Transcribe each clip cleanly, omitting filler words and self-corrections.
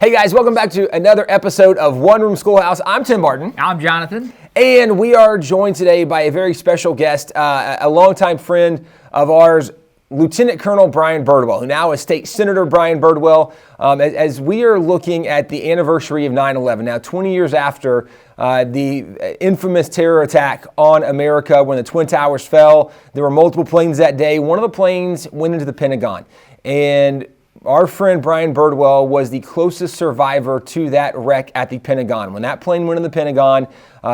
Hey guys, welcome back to another episode of One Room Schoolhouse. I'm Tim Barton. I'm Jonathan. And we are joined today by a very special guest, a longtime friend of ours, Lieutenant Colonel Brian Birdwell, who now is State Senator Brian Birdwell, as we are looking at the anniversary of 9/11. Now, 20 years after the infamous terror attack on America when the Twin Towers fell, there were multiple planes that day. One of the planes went into the Pentagon. And our friend Brian Birdwell was the closest survivor to that wreck at the Pentagon. When that plane went in the Pentagon,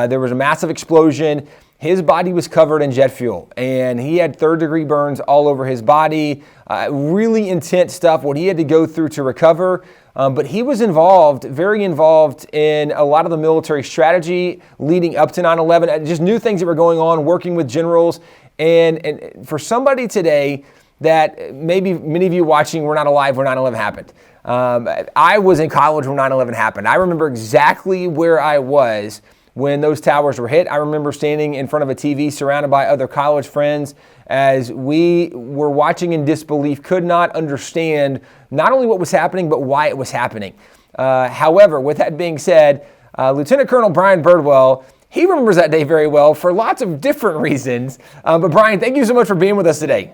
there was a massive explosion. His body was covered in jet fuel, and he had third-degree burns all over his body. Really intense stuff, what he had to go through to recover. But he was involved, very involved in a lot of the military strategy leading up to 9/11. Just knew things that were going on, working with generals. And for somebody today that maybe many of you watching were not alive when 9/11 happened. I was in college when 9/11 happened. I remember exactly where I was when those towers were hit. I remember standing in front of a TV surrounded by other college friends as we were watching in disbelief, could not understand not only what was happening, but why it was happening. However, with that being said, Lieutenant Colonel Brian Birdwell, he remembers that day very well for lots of different reasons. But Brian, thank you so much for being with us today.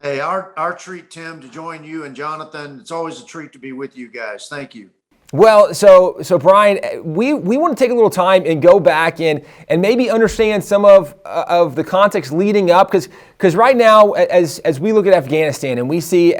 Hey, our treat, Tim, to join you and Jonathan. It's always a treat to be with you guys. Thank you. Well, so Brian, we want to take a little time and go back and maybe understand some of the context leading up, because right now, as we look at Afghanistan and we see,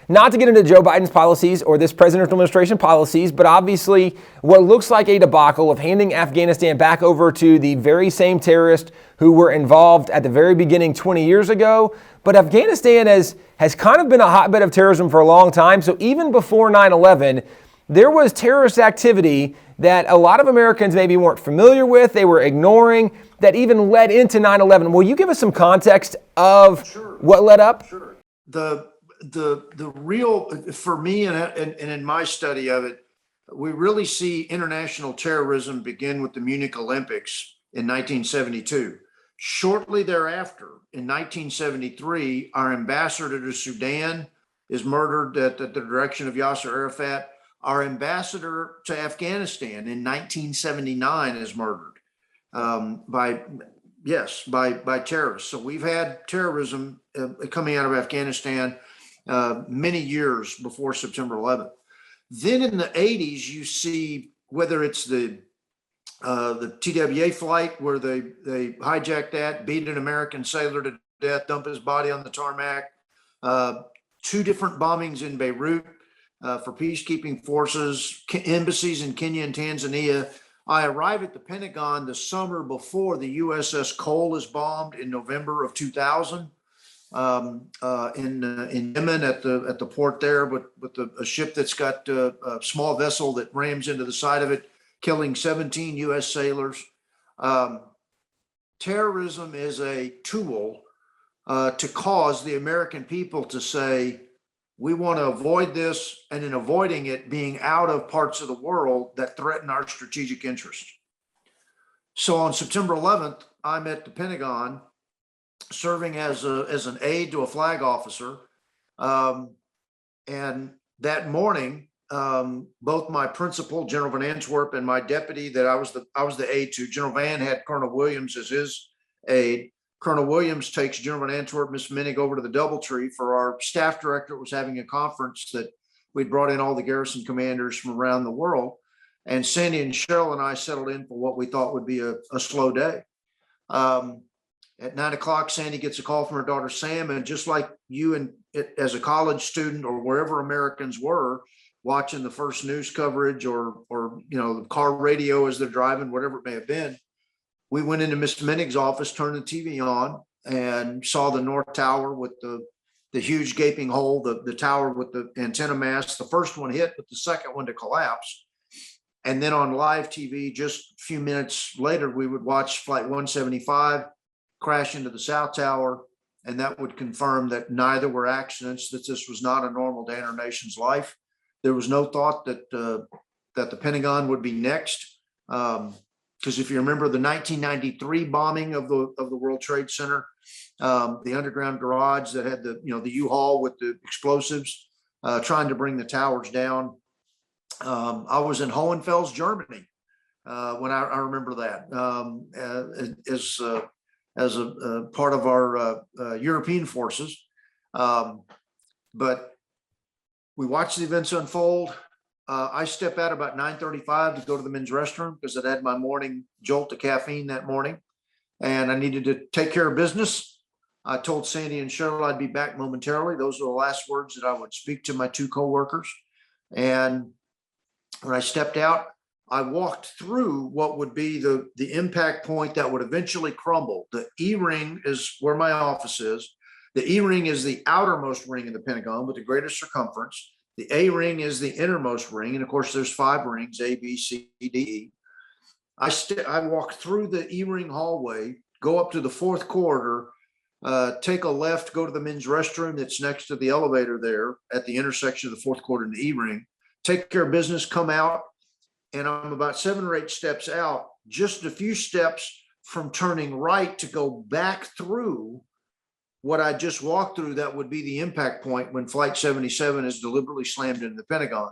not to get into Joe Biden's policies or this presidential administration policies, but obviously what looks like a debacle of handing Afghanistan back over to the very same terrorists who were involved at the very beginning 20 years ago. But Afghanistan has kind of been a hotbed of terrorism for a long time. So even before 9/11, there was terrorist activity that a lot of Americans maybe weren't familiar with, they were ignoring, that even led into 9/11. Will you give us some context of what led up? Sure. The real, for me and in my study of it, we really see international terrorism begin with the Munich Olympics in 1972. Shortly thereafter, in 1973, our ambassador to Sudan is murdered at the direction of Yasser Arafat. Our ambassador to Afghanistan in 1979 is murdered by terrorists. So we've had terrorism coming out of Afghanistan many years before September 11th. Then in the 80s, you see whether it's the TWA flight where they hijacked that, beat an American sailor to death, dump his body on the tarmac. Two different bombings in Beirut for peacekeeping forces, embassies in Kenya and Tanzania. I arrive at the Pentagon the summer before the USS Cole is bombed in November of 2000 in Yemen at the port there with a ship that's got a small vessel that rams into the side of it, killing 17 U.S. sailors. Terrorism is a tool to cause the American people to say, we want to avoid this, and in avoiding it, being out of parts of the world that threaten our strategic interest. So on September 11th, I'm at the Pentagon serving as an aide to a flag officer. And that morning, both my principal, General Van Antwerp, and my deputy that I was the aide to, General Van had Colonel Williams as his aide. Colonel Williams takes General Van Antwerp, Miss Minnig over to the Doubletree for our staff director was having a conference that we'd brought in all the garrison commanders from around the world. And Sandy and Cheryl and I settled in for what we thought would be a slow day. At 9 o'clock, Sandy gets a call from her daughter, Sam, and just like you and as a college student or wherever Americans were watching the first news coverage or the car radio as they're driving, whatever it may have been, we went into Miss Minnig's office, turned the TV on, and saw the North Tower with the huge gaping hole, the tower with the antenna mast. The first one hit, but the second one to collapse. And then on live TV, just a few minutes later, we would watch Flight 175 crash into the South Tower, and that would confirm that neither were accidents, that this was not a normal day in our nation's life. There was no thought that the Pentagon would be next. Because if you remember the 1993 bombing of the World Trade Center, the underground garage that had the U-Haul with the explosives, trying to bring the towers down, I was in Hohenfels, Germany, when I remember that, as a part of our European forces. But we watched the events unfold. I stepped out about 9:35 to go to the men's restroom because I'd had my morning jolt of caffeine that morning, and I needed to take care of business. I told Sandy and Cheryl I'd be back momentarily. Those were the last words that I would speak to my two coworkers. And when I stepped out, I walked through what would be the impact point that would eventually crumble. The E-ring is where my office is. The E-ring is the outermost ring in the Pentagon with the greatest circumference. The A-ring is the innermost ring. And of course, there's 5 rings, A, B, C, D, E. I walked through the E-ring hallway, go up to the 4th corridor, take a left, go to the men's restroom that's next to the elevator there at the intersection of the 4th corridor and the E-ring, take care of business, come out, and I'm about 7 or 8 steps out, just a few steps from turning right to go back through what I just walked through. That would be the impact point when Flight 77 is deliberately slammed into the Pentagon.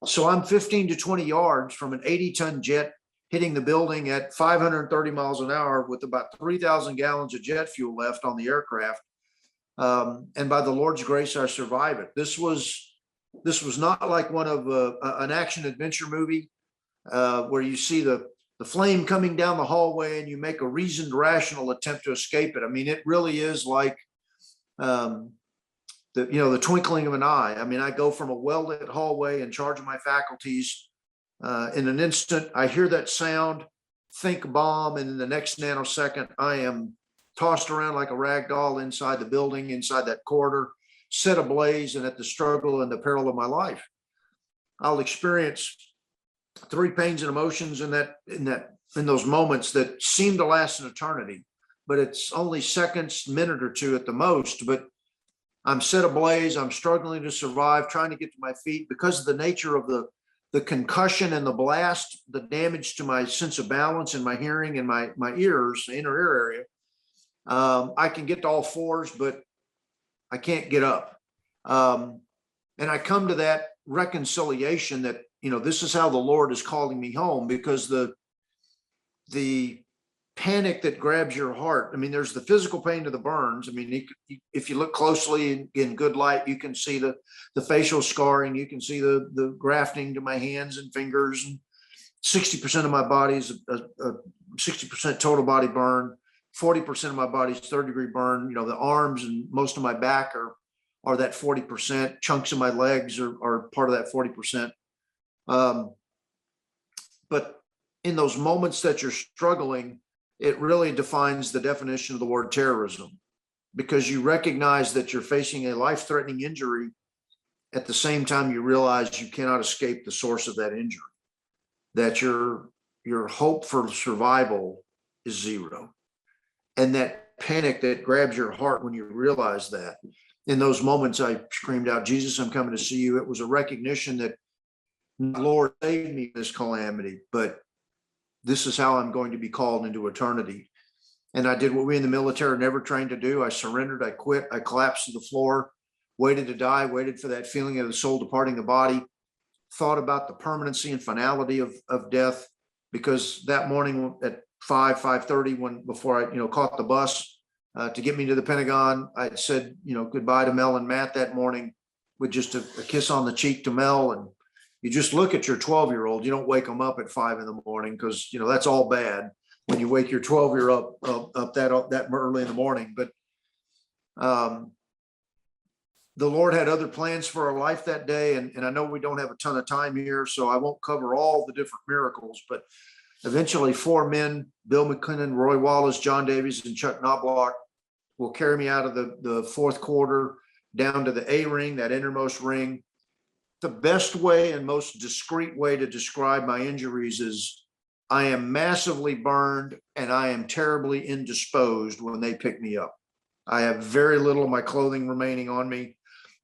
So I'm 15 to 20 yards from an 80-ton jet hitting the building at 530 miles an hour with about 3,000 gallons of jet fuel left on the aircraft. And by the Lord's grace, I survived it. This was not like one of an action adventure movie where you see the flame coming down the hallway and you make a reasoned, rational attempt to escape it. I mean, it really is like the twinkling of an eye. I mean, I go from a well-lit hallway in charge of my faculties. In an instant, I hear that sound, think bomb, and in the next nanosecond, I am tossed around like a rag doll inside the building, inside that corridor, set ablaze, and at the struggle and the peril of my life. I'll experience 3 pains and emotions in those moments that seem to last an eternity, but it's only seconds, minute or two at the most. But I'm set ablaze. I'm struggling to survive, trying to get to my feet because of the nature of the concussion and the blast, the damage to my sense of balance and my hearing and my ears, the inner ear area. I can get to all 4s, but I can't get up. And I come to that reconciliation that, this is how the Lord is calling me home, because the panic that grabs your heart. I mean, there's the physical pain of the burns. I mean, if you look closely in good light, you can see the facial scarring. You can see the grafting to my hands and fingers. And 60% of my body is a 60% total body burn. 40% of my body's 3rd-degree burn. The arms and most of my back are that 40%. Chunks of my legs are part of that 40%. But in those moments that you're struggling, it really defines the definition of the word terrorism, because you recognize that you're facing a life-threatening injury. At the same time, you realize you cannot escape the source of that injury, that your hope for survival is 0. And that panic that grabs your heart when you realize that. In those moments, I screamed out, "Jesus, I'm coming to see you." It was a recognition that, Lord, save me from this calamity, but this is how I'm going to be called into eternity. And I did what we in the military never trained to do. I surrendered. I quit. I collapsed to the floor, waited to die, waited for that feeling of the soul departing the body, thought about the permanency and finality of death, because that morning at 5:30, before I caught the bus to get me to the Pentagon, I said goodbye to Mel and Matt that morning with just a kiss on the cheek to Mel. And you just look at your 12-year-old. You don't wake them up at 5 in the morning, because that's all bad when you wake your 12-year-old up that early in the morning. But the Lord had other plans for our life that day, and I know we don't have a ton of time here, so I won't cover all the different miracles. But eventually, 4 men, Bill McKinnon, Roy Wallace, John Davies, and Chuck Knobloch, will carry me out of the 4th quarter down to the A-ring, that innermost ring. The best way and most discreet way to describe my injuries is I am massively burned and I am terribly indisposed when they pick me up. I have very little of my clothing remaining on me.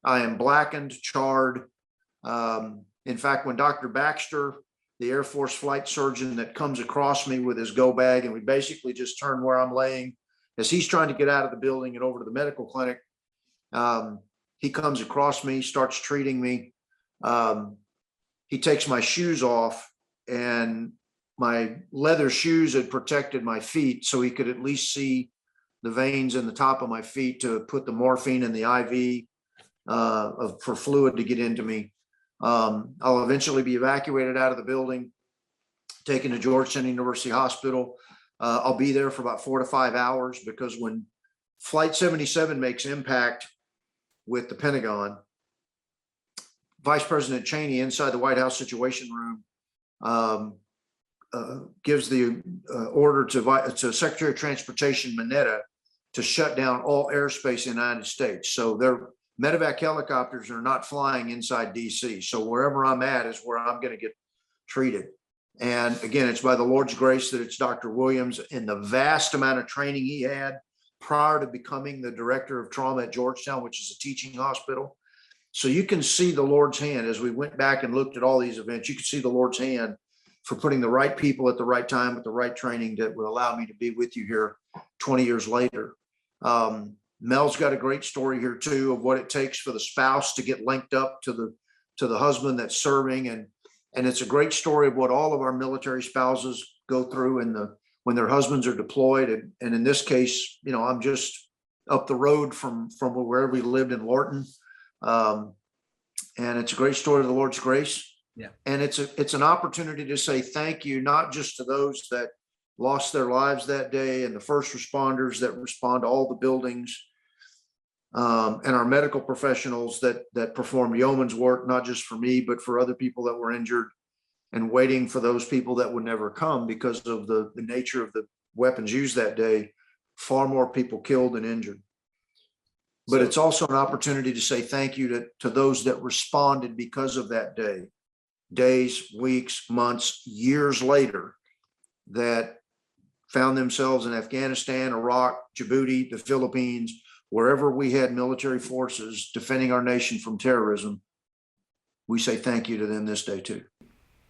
I am blackened, charred. In fact, when Dr. Baxter, the Air Force flight surgeon that comes across me with his go bag, and we basically just turn where I'm laying as he's trying to get out of the building and over to the medical clinic, he comes across me, starts treating me. he takes my shoes off, and my leather shoes had protected my feet, so he could at least see the veins in the top of my feet to put the morphine and the IV for fluid to get into me. I'll eventually be evacuated out of the building, taken to Georgetown University Hospital. I'll be there for about 4 to 5 hours, because when Flight 77 makes impact with the Pentagon, Vice President Cheney, inside the White House Situation Room, gives the order to Secretary of Transportation Mineta to shut down all airspace in the United States. So their medevac helicopters are not flying inside DC. So wherever I'm at is where I'm going to get treated. And again, it's by the Lord's grace that it's Dr. Williams, and the vast amount of training he had prior to becoming the director of trauma at Georgetown, which is a teaching hospital. So you can see the Lord's hand as we went back and looked at all these events. You can see the Lord's hand for putting the right people at the right time with the right training that would allow me to be with you here 20 years later. Mel's got a great story here too of what it takes for the spouse to get linked up to the husband that's serving, and it's a great story of what all of our military spouses go through when their husbands are deployed. And in this case, I'm just up the road from wherever we lived in Lorton. And it's a great story of the Lord's grace. Yeah. And it's an opportunity to say thank you, not just to those that lost their lives that day and the first responders that respond to all the buildings, and our medical professionals that perform yeoman's work, not just for me, but for other people that were injured, and waiting for those people that would never come because of the nature of the weapons used that day. Far more people killed than injured. But it's also an opportunity to say thank you to those that responded because of that day, days, weeks, months, years later, that found themselves in Afghanistan, Iraq, Djibouti, the Philippines, wherever we had military forces defending our nation from terrorism. We say thank you to them this day too.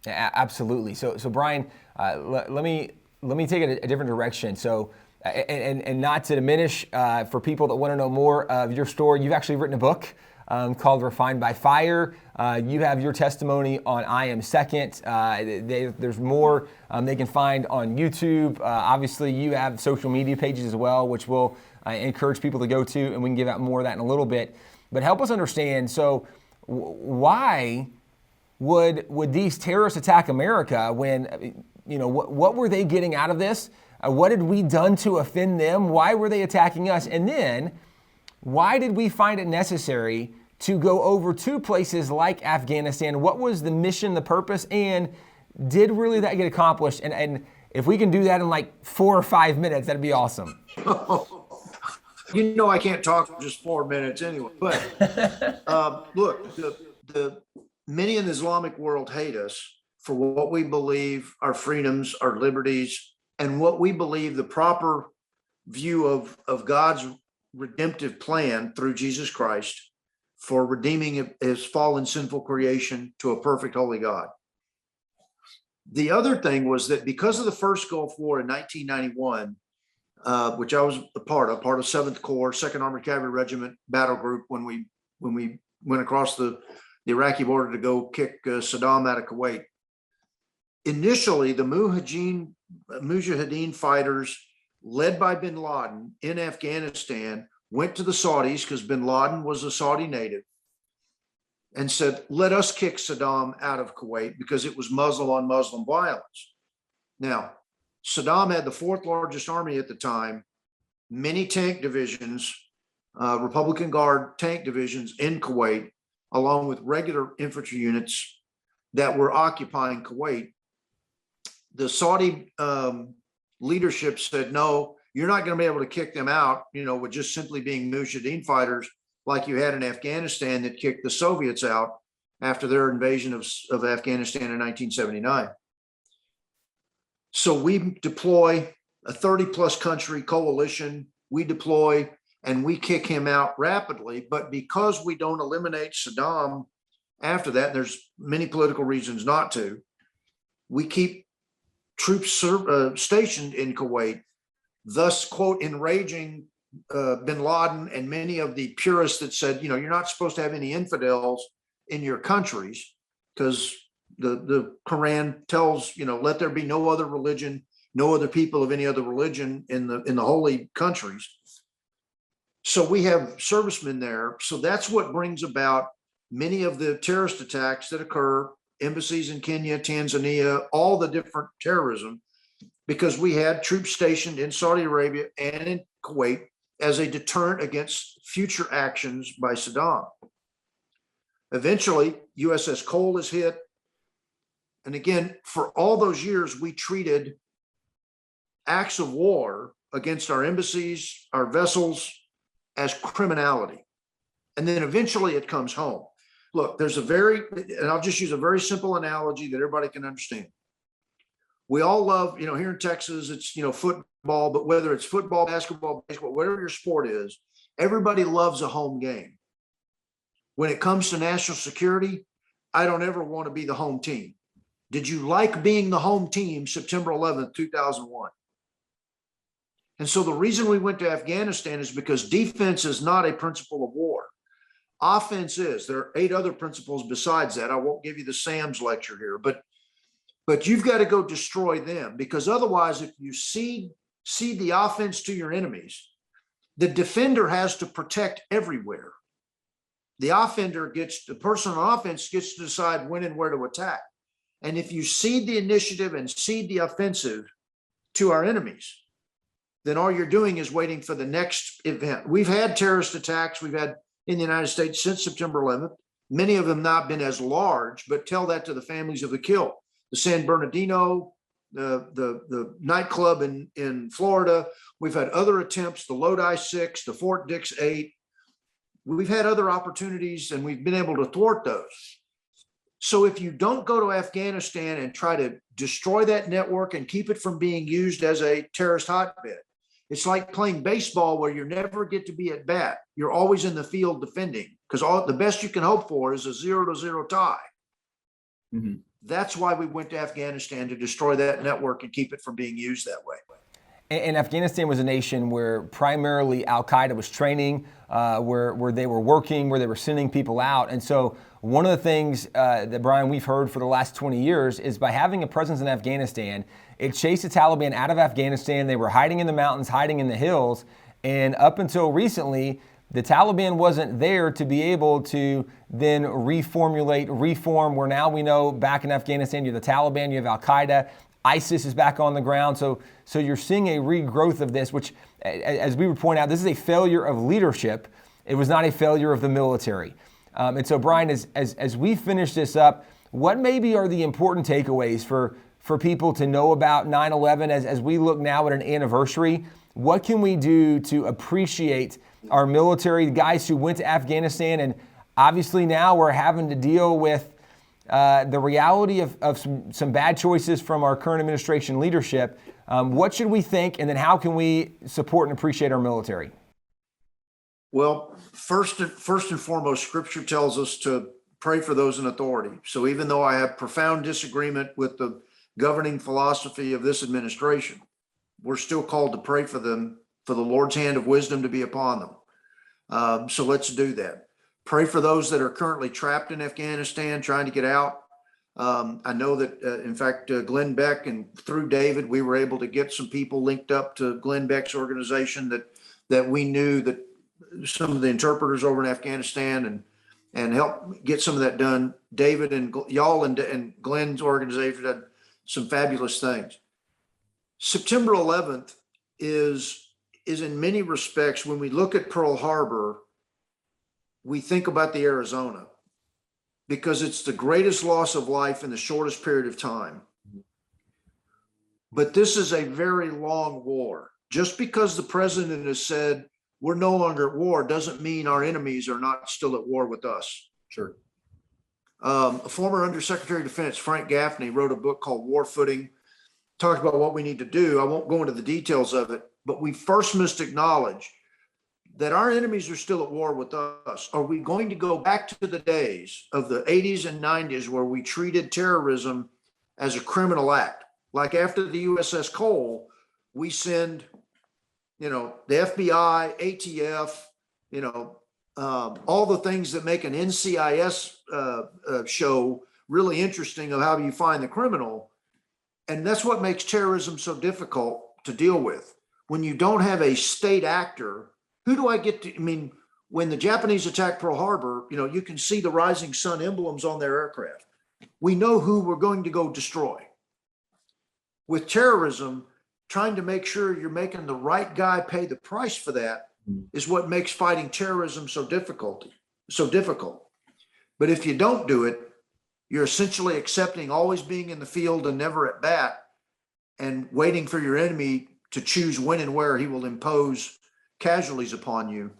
Absolutely. So Brian, let me take it a different direction. So, and not to diminish for people that want to know more of your story, you've actually written a book called Refined by Fire. You have your testimony on I Am Second. There's more they can find on YouTube. Obviously, you have social media pages as well, which we'll encourage people to go to, and we can give out more of that in a little bit. But help us understand, so why would these terrorists attack America when, what were they getting out of this? What had we done to offend them? Why were they attacking us? And then why did we find it necessary to go over to places like Afghanistan? What was the mission, the purpose, and did really that get accomplished? And if we can do that in like 4 or 5 minutes, that'd be awesome. I can't talk for just 4 minutes anyway. But look, the many in the Islamic world hate us for what we believe, our freedoms, our liberties, and what we believe the proper view of God's redemptive plan through Jesus Christ for redeeming his fallen sinful creation to a perfect holy God. The other thing was that because of the first Gulf War in 1991, which I was a part of 7th Corps, 2nd Armored Cavalry Regiment battle group, when we went across the Iraqi border to go kick Saddam out of Kuwait. Initially, the Mujahideen fighters led by bin Laden in Afghanistan went to the Saudis, because bin Laden was a Saudi native, and said, let us kick Saddam out of Kuwait because it was Muslim on Muslim violence. Now, Saddam had the 4th largest army at the time, many tank divisions, Republican Guard tank divisions in Kuwait, along with regular infantry units that were occupying Kuwait. The Saudi leadership said, no, you're not going to be able to kick them out, with just simply being Mujahideen fighters like you had in Afghanistan that kicked the Soviets out after their invasion of Afghanistan in 1979. So we deploy a 30+ country coalition. We deploy and we kick him out rapidly. But because we don't eliminate Saddam after that, there's many political reasons not to, we keep troops stationed in Kuwait, thus, quote, enraging bin Laden and many of the purists that said, you're not supposed to have any infidels in your countries because, the Quran tells, let there be no other religion, no other people of any other religion in the holy countries. So we have servicemen there. So that's what brings about many of the terrorist attacks that occur, embassies in Kenya, Tanzania, all the different terrorism, because we had troops stationed in Saudi Arabia and in Kuwait as a deterrent against future actions by Saddam. Eventually, USS Cole is hit. And again, for all those years, we treated acts of war against our embassies, our vessels, as criminality. And then eventually it comes home. Look, and I'll just use a very simple analogy that everybody can understand. We all love, here in Texas, it's, football, but whether it's football, basketball, baseball, whatever your sport is, everybody loves a home game. When it comes to national security, I don't ever want to be the home team. Did you like being the home team September 11th, 2001? And so the reason we went to Afghanistan is because defense is not a principle of war. Offense is. There are 8 other principles besides that. I won't give you the Sam's lecture here, but you've got to go destroy them, because otherwise, if you cede the offense to your enemies, the defender has to protect everywhere. The person on offense gets to decide when and where to attack. And if you cede the initiative and cede the offensive to our enemies, then all you're doing is waiting for the next event. We've had terrorist attacks we've had in the United States since September 11th. Many of them not been as large, but tell that to the families of the killed. The San Bernardino, the nightclub in Florida. We've had other attempts, the Lodi 6, the Fort Dix 8. We've had other opportunities and we've been able to thwart those. So if you don't go to Afghanistan and try to destroy that network and keep it from being used as a terrorist hotbed, it's like playing baseball where you never get to be at bat. You're always in the field defending, because the best you can hope for is a 0-0 tie. Mm-hmm. That's why we went to Afghanistan, to destroy that network and keep it from being used that way. And Afghanistan was a nation where primarily Al-Qaeda was training, where they were working, where they were sending people out. And so one of the things that, Brian, we've heard for the last 20 years is by having a presence in Afghanistan, it chased the Taliban out of Afghanistan. They were hiding in the mountains, hiding in the hills. And up until recently, the Taliban wasn't there to be able to then reform, where now we know back in Afghanistan, you have the Taliban, you have Al-Qaeda, ISIS is back on the ground. So you're seeing a regrowth of this, which, as we would point out, this is a failure of leadership. It was not a failure of the military. And so, Brian, as we finish this up, what maybe are the important takeaways for people to know about 9/11 as we look now at an anniversary? What can we do to appreciate our military, the guys who went to Afghanistan, and obviously now we're having to deal with the reality of some bad choices from our current administration leadership. What should we think, and then how can we support and appreciate our military? Well, first and foremost, Scripture tells us to pray for those in authority. So even though I have profound disagreement with the governing philosophy of this administration, we're still called to pray for them, for the Lord's hand of wisdom to be upon them. So let's do that. Pray for those that are currently trapped in Afghanistan, trying to get out. I know that, in fact, Glenn Beck, and through David, we were able to get some people linked up to Glenn Beck's organization that we knew, that some of the interpreters over in Afghanistan, and help get some of that done. David and y'all and Glenn's organization did some fabulous things. September 11th is in many respects, when we look at Pearl Harbor, we think about the Arizona, because it's the greatest loss of life in the shortest period of time. But this is a very long war. Just because the president has said we're no longer at war doesn't mean our enemies are not still at war with us. Sure. A former Undersecretary of Defense, Frank Gaffney, wrote a book called War Footing, talked about what we need to do. I won't go into the details of it, but we first must acknowledge that our enemies are still at war with us. Are we going to go back to the days of the 80s and 90s where we treated terrorism as a criminal act? Like after the USS Cole, we send, the FBI, ATF, all the things that make an NCIS show really interesting of how you find the criminal. And that's what makes terrorism so difficult to deal with. When you don't have a state actor, who do I get to? I mean, when the Japanese attacked Pearl Harbor, you can see the rising sun emblems on their aircraft. We know who we're going to go destroy. With terrorism, trying to make sure you're making the right guy pay the price for that is what makes fighting terrorism so difficult. But if you don't do it, you're essentially accepting always being in the field and never at bat, and waiting for your enemy to choose when and where he will impose casualties upon you.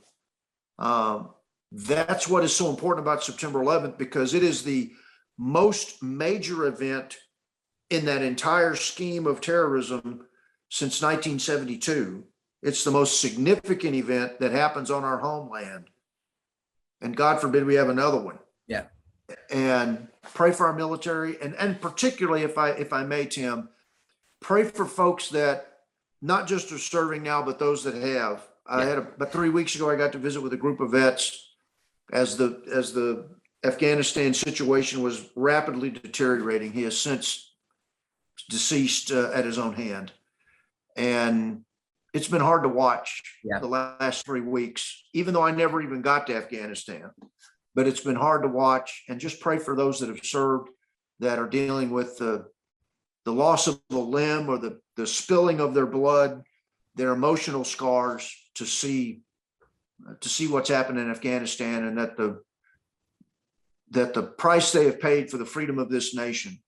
That's what is so important about September 11th, because it is the most major event in that entire scheme of terrorism since 1972. It's the most significant event that happens on our homeland. And God forbid we have another one. Yeah. And pray for our military. And particularly, if I may, Tim, pray for folks that not just are serving now, but those that have. I had about 3 weeks ago, I got to visit with a group of vets as the Afghanistan situation was rapidly deteriorating. He has since deceased at his own hand. And it's been hard to watch the last 3 weeks, even though I never even got to Afghanistan. But it's been hard to watch, and just pray for those that have served, that are dealing with the loss of a limb or the spilling of their blood, their emotional scars, to see what's happened in Afghanistan, and that the price they have paid for the freedom of this nation.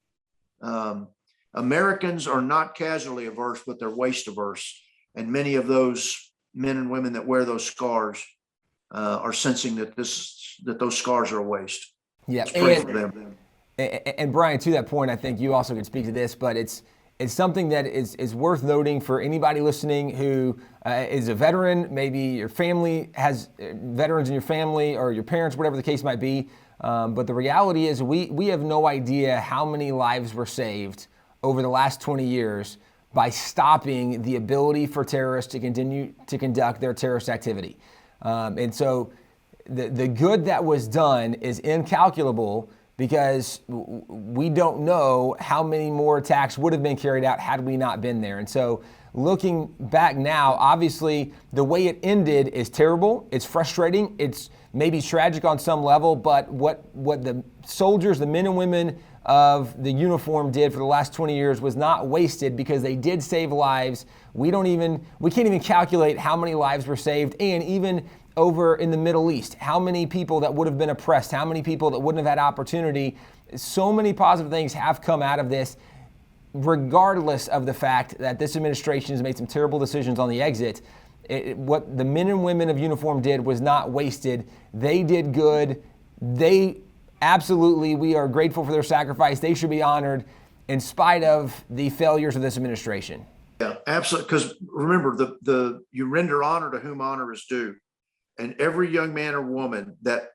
Americans are not casualty averse, but they're waste averse. And many of those men and women that wear those scars are sensing that those scars are a waste. Yeah, pray for them. And Brian, to that point, I think you also could speak to this, but it's something that is worth noting for anybody listening who is a veteran. Maybe your family has veterans in your family, or your parents, whatever the case might be. But the reality is we have no idea how many lives were saved over the last 20 years by stopping the ability for terrorists to continue to conduct their terrorist activity. And so the good that was done is incalculable, because we don't know how many more attacks would have been carried out had we not been there. And so looking back now, obviously the way it ended is terrible. It's frustrating. It's maybe tragic on some level, but what the soldiers, the men and women of the uniform did for the last 20 years was not wasted, because they did save lives. We can't even calculate how many lives were saved. And even over in the Middle East, how many people that would have been oppressed, how many people that wouldn't have had opportunity. So many positive things have come out of this, regardless of the fact that this administration has made some terrible decisions on the exit. What the men and women of uniform did was not wasted. They did good. We are grateful for their sacrifice. They should be honored in spite of the failures of this administration. Yeah, absolutely. Because remember, you render honor to whom honor is due. And every young man or woman that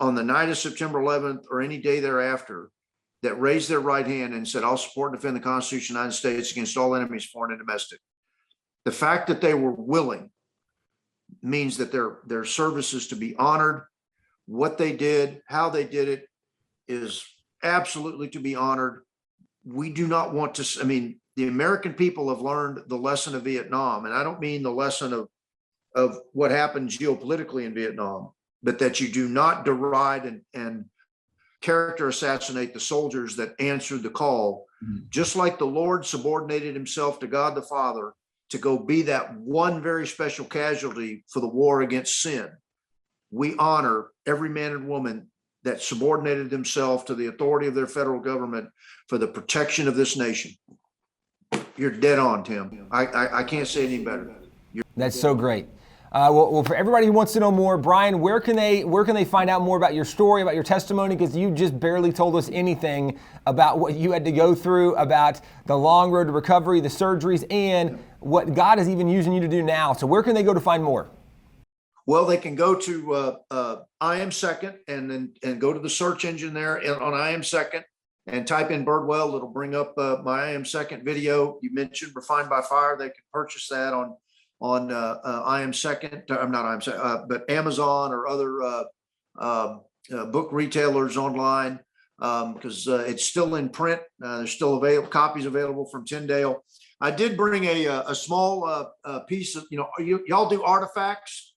on the night of September 11th or any day thereafter that raised their right hand and said, "I'll support and defend the Constitution of the United States against all enemies, foreign and domestic," the fact that they were willing means that their services to be honored. What they did, how they did it, is absolutely to be honored. We do not want to, the American people have learned the lesson of Vietnam. And I don't mean the lesson of what happened geopolitically in Vietnam, but that you do not deride and character assassinate the soldiers that answered the call. Just like the Lord subordinated himself to God the Father to go be that one very special casualty for the war against sin, we honor every man and woman that subordinated themselves to the authority of their federal government for the protection of this nation. You're dead on, Tim. I can't say any better. That's so great. Well, for everybody who wants to know more, Brian, where can they find out more about your story, about your testimony? Because you just barely told us anything about what you had to go through, about the long road to recovery, the surgeries, and what God is even using you to do now. So where can they go to find more? Well, they can go to I Am Second and go to the search engine there on I Am Second and type in Birdwell. It'll bring up my I Am Second video. You mentioned Refined by Fire. They can purchase that on I Am Second. I'm not I Am Second, but Amazon or other book retailers online. because it's still in print. There's still copies available from Tyndale. I did bring a small piece of, y'all do artifacts.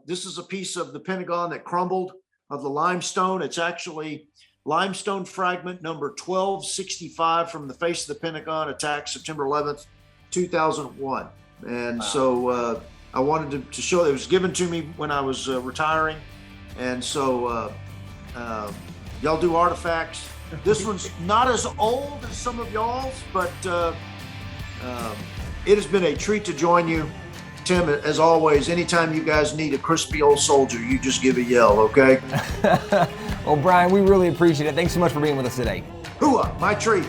This is a piece of the Pentagon that crumbled of the limestone. It's actually limestone fragment number 1265 from the face of the Pentagon attack, September 11th, 2001. And so I wanted to show that it was given to me when I was retiring. And so y'all do artifacts. This one's not as old as some of y'all's, but it has been a treat to join you. Tim, as always, anytime you guys need a crispy old soldier, you just give a yell, okay? Well, Brian, we really appreciate it. Thanks so much for being with us today. Hooah, my treat.